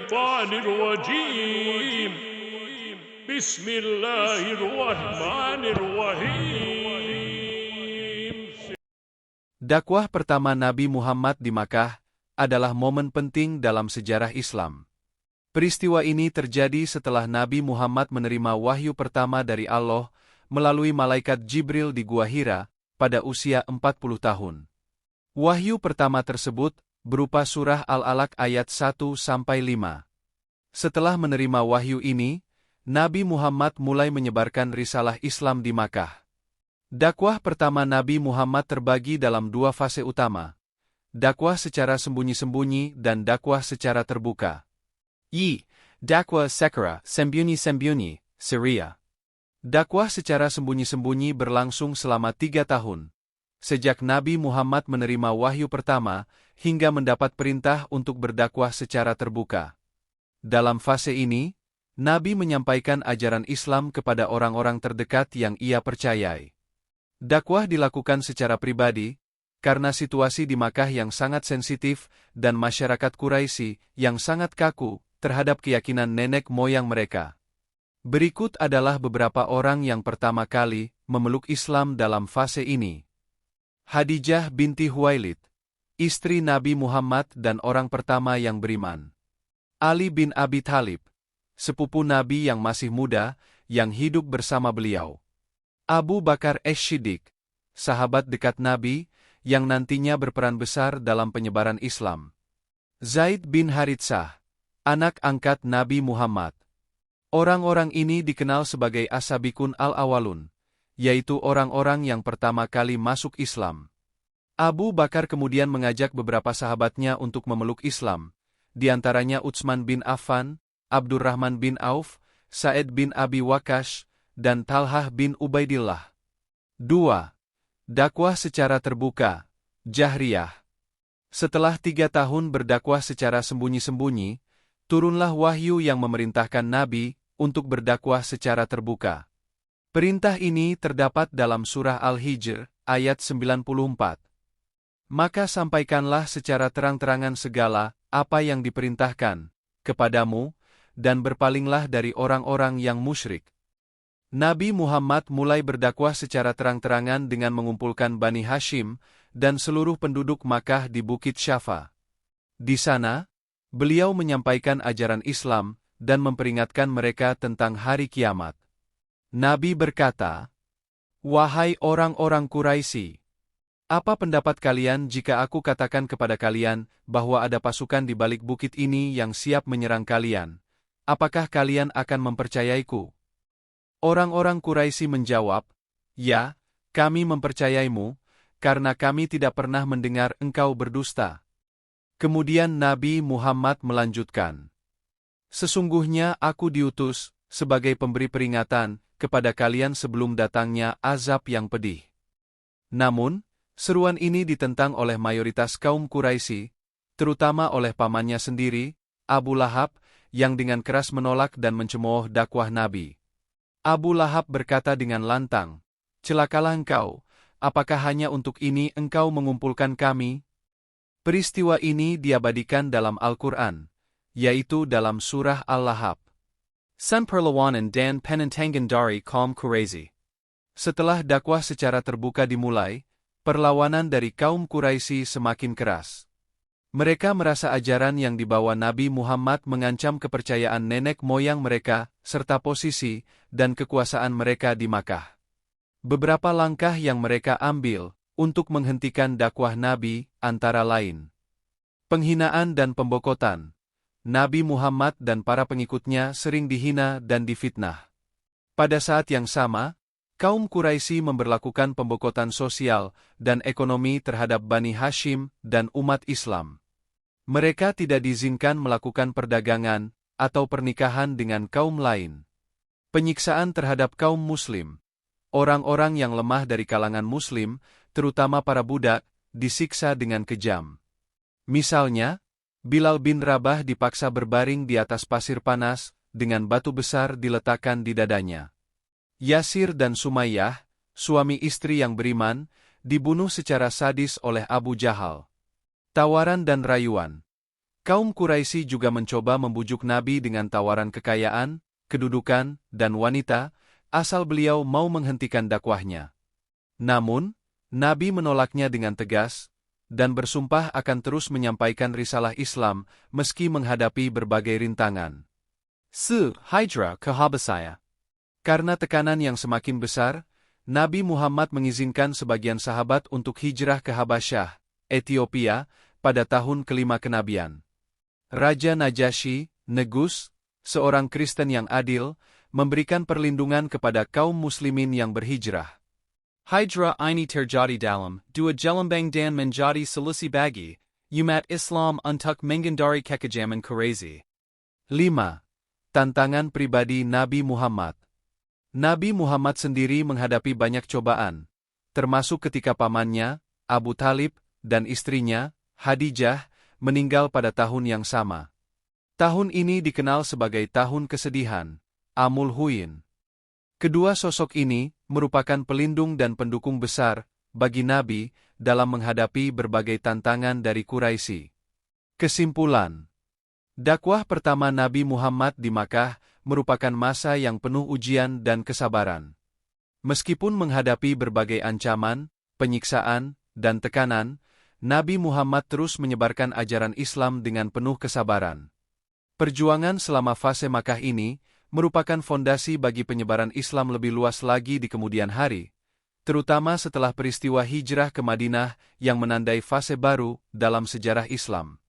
الشيطان الرجيم بسم الله الرحمن الرحيم. Dakwah pertama Nabi Muhammad di Makkah adalah momen penting dalam sejarah Islam. Peristiwa ini terjadi setelah Nabi Muhammad menerima wahyu pertama dari Allah melalui malaikat Jibril di Gua Hira pada usia 40 tahun. Wahyu pertama tersebut berupa surah Al-Alaq ayat 1-5. Setelah menerima wahyu ini, Nabi Muhammad mulai menyebarkan risalah Islam di Makkah. Dakwah pertama Nabi Muhammad terbagi dalam dua fase utama: dakwah secara sembunyi-sembunyi dan dakwah secara terbuka. Dakwah secara sembunyi-sembunyi, Syria. Dakwah secara sembunyi-sembunyi berlangsung selama 3 tahun, sejak Nabi Muhammad menerima wahyu pertama hingga mendapat perintah untuk berdakwah secara terbuka. Dalam fase ini, Nabi menyampaikan ajaran Islam kepada orang-orang terdekat yang ia percayai. Dakwah dilakukan secara pribadi, karena situasi di Makkah yang sangat sensitif dan masyarakat Quraisy yang sangat kaku terhadap keyakinan nenek moyang mereka. Berikut adalah beberapa orang yang pertama kali memeluk Islam dalam fase ini. Khadijah binti Khuwailid, istri Nabi Muhammad dan orang pertama yang beriman. Ali bin Abi Thalib, sepupu Nabi yang masih muda, yang hidup bersama beliau. Abu Bakar As-Siddiq, sahabat dekat Nabi, yang nantinya berperan besar dalam penyebaran Islam. Zaid bin Haritsah, anak angkat Nabi Muhammad. Orang-orang ini dikenal sebagai As-Sabiqun al-Awwalun, yaitu orang-orang yang pertama kali masuk Islam. Abu Bakar kemudian mengajak beberapa sahabatnya untuk memeluk Islam, di antaranya Utsman bin Affan, Abdurrahman bin Auf, Sa'id bin Abi Waqqas, dan Talhah bin Ubaidillah. 2. Dakwah secara terbuka, Jahriyah. Setelah 3 tahun berdakwah secara sembunyi-sembunyi, turunlah wahyu yang memerintahkan Nabi untuk berdakwah secara terbuka. Perintah ini terdapat dalam surah Al-Hijr, ayat 94. Maka sampaikanlah secara terang-terangan segala apa yang diperintahkan kepadamu, dan berpalinglah dari orang-orang yang musyrik. Nabi Muhammad mulai berdakwah secara terang-terangan dengan mengumpulkan Bani Hashim dan seluruh penduduk Makkah di Bukit Syafa. Di sana, beliau menyampaikan ajaran Islam dan memperingatkan mereka tentang hari kiamat. Nabi berkata, "Wahai orang-orang Quraisy, apa pendapat kalian jika aku katakan kepada kalian bahwa ada pasukan di balik bukit ini yang siap menyerang kalian? Apakah kalian akan mempercayaiku?" Orang-orang Quraisy menjawab, "Ya, kami mempercayaimu, karena kami tidak pernah mendengar engkau berdusta." Kemudian Nabi Muhammad melanjutkan, "Sesungguhnya aku diutus sebagai pemberi peringatan kepada kalian sebelum datangnya azab yang pedih." Namun, seruan ini ditentang oleh mayoritas kaum Quraisy, terutama oleh pamannya sendiri, Abu Lahab, yang dengan keras menolak dan mencemooh dakwah Nabi. Abu Lahab berkata dengan lantang, "Celakalah engkau, apakah hanya untuk ini engkau mengumpulkan kami?" Peristiwa ini diabadikan dalam Al-Quran, yaitu dalam surah Al-Lahab. San Perlawanan dan Penentangan dari kaum Quraisy. Setelah dakwah secara terbuka dimulai, perlawanan dari kaum Quraisy semakin keras. Mereka merasa ajaran yang dibawa Nabi Muhammad mengancam kepercayaan nenek moyang mereka, serta posisi dan kekuasaan mereka di Makkah. Beberapa langkah yang mereka ambil untuk menghentikan dakwah Nabi antara lain: penghinaan dan pembokotan. Nabi Muhammad dan para pengikutnya sering dihina dan difitnah. Pada saat yang sama, kaum Quraisy memberlakukan pembokotan sosial dan ekonomi terhadap Bani Hashim dan umat Islam. Mereka tidak diizinkan melakukan perdagangan atau pernikahan dengan kaum lain. Penyiksaan terhadap kaum Muslim. Orang-orang yang lemah dari kalangan Muslim, terutama para budak, disiksa dengan kejam. Misalnya, Bilal bin Rabah dipaksa berbaring di atas pasir panas, dengan batu besar diletakkan di dadanya. Yasir dan Sumayyah, suami istri yang beriman, dibunuh secara sadis oleh Abu Jahal. Tawaran dan rayuan. Kaum Quraisy juga mencoba membujuk Nabi dengan tawaran kekayaan, kedudukan, dan wanita, asal beliau mau menghentikan dakwahnya. Namun, Nabi menolaknya dengan tegas, dan bersumpah akan terus menyampaikan risalah Islam meski menghadapi berbagai rintangan. Hijrah ke Habasaya. Karena tekanan yang semakin besar, Nabi Muhammad mengizinkan sebagian sahabat untuk hijrah ke Habasyah, Ethiopia, pada tahun kelima kenabian. Raja Najasyi, Negus, seorang Kristen yang adil, memberikan perlindungan kepada kaum muslimin yang berhijrah. Hijrah ini terjadi dalam dua gelembang dan menjadi solusi bagi umat Islam untuk menghindari kekejaman Quraisy. 5. Tantangan pribadi Nabi Muhammad. Nabi Muhammad sendiri menghadapi banyak cobaan, termasuk ketika pamannya, Abu Talib, dan istrinya, Khadijah, meninggal pada tahun yang sama. Tahun ini dikenal sebagai tahun kesedihan, Amul Huin. Kedua sosok ini merupakan pelindung dan pendukung besar bagi Nabi dalam menghadapi berbagai tantangan dari Quraisy. Kesimpulan: dakwah pertama Nabi Muhammad di Makkah merupakan masa yang penuh ujian dan kesabaran. Meskipun menghadapi berbagai ancaman, penyiksaan, dan tekanan, Nabi Muhammad terus menyebarkan ajaran Islam dengan penuh kesabaran. Perjuangan selama fase Makkah ini merupakan fondasi bagi penyebaran Islam lebih luas lagi di kemudian hari, terutama setelah peristiwa hijrah ke Madinah yang menandai fase baru dalam sejarah Islam.